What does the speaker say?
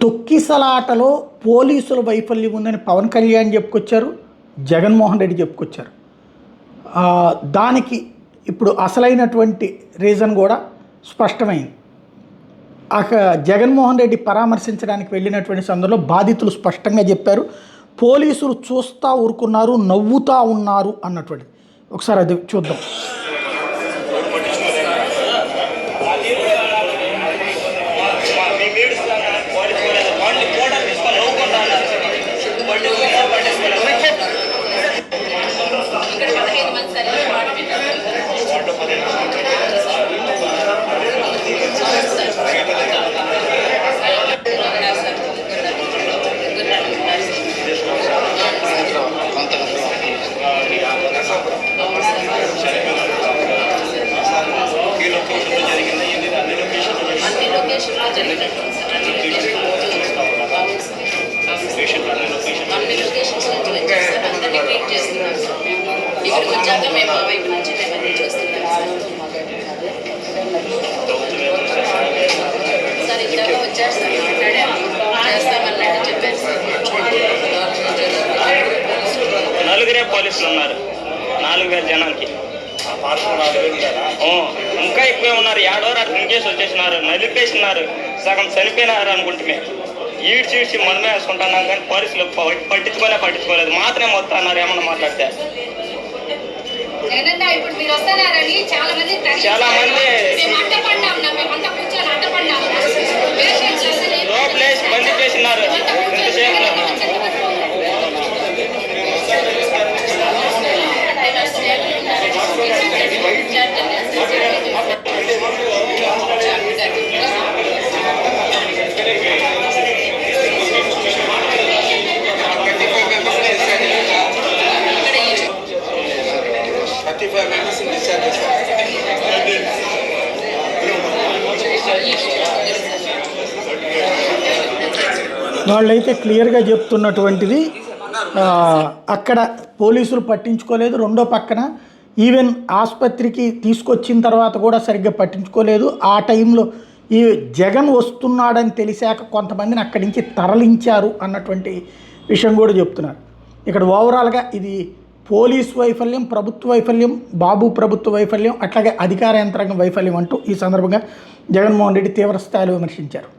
తొక్కిసలాటలో పోలీసుల వైఫల్యం ఉందని పవన్ కళ్యాణ్ చెప్పుకొచ్చారు, జగన్మోహన్ రెడ్డి చెప్పుకొచ్చారు. దానికి ఇప్పుడు అసలైనటువంటి రీజన్ కూడా స్పష్టమైంది. జగన్మోహన్ రెడ్డి పరామర్శించడానికి వెళ్ళినటువంటి సందర్భంలో బాధితులు స్పష్టంగా చెప్పారు, పోలీసులు చూస్తూ ఊరుకున్నారు, నవ్వుతూ ఉన్నారు అన్నటువంటిది. ఒకసారి అది చూద్దాం. నలుగురే పోలీసులు ఉన్నారు 4,000 జనానికి. ఇంకా ఎక్కువే ఉన్నారు. 7 అట్లా ఇంకేసి వచ్చేసినారు, నలిపేసినారు, సగం చనిపోయినారు అనుకుంటే ఈడ్చి మనమే వేసుకుంటున్నాం. కానీ పోలీసులు పట్టించుకోలేదు. మాత్రమే మొత్తం అన్నారు ఏమన్నా మాట్లాడితే. చాలా మంది లోపలేసి బందీ చేసినారు. ఎంతసేపు వాళ్ళైతే క్లియర్గా చెప్తున్నటువంటిది, అక్కడ పోలీసులు పట్టించుకోలేదు. రెండో పక్కన ఈవెన్ ఆసుపత్రికి తీసుకొచ్చిన తర్వాత కూడా సరిగ్గా పట్టించుకోలేదు. ఆ టైంలో ఈ జగన్ వస్తున్నాడని తెలిసాక కొంతమందిని అక్కడి నుంచి తరలించారు అన్నటువంటి విషయం కూడా చెప్తున్నారు. ఇక్కడ ఓవరాల్గా ఇది పోలీస్ వైఫల్యం, ప్రభుత్వ వైఫల్యం, బాబు ప్రభుత్వ వైఫల్యం, అట్లాగే అధికార యంత్రాంగం వైఫల్యం అంటూ ఈ సందర్భంగా జగన్మోహన్ రెడ్డి తీవ్ర స్థాయిలో విమర్శించారు.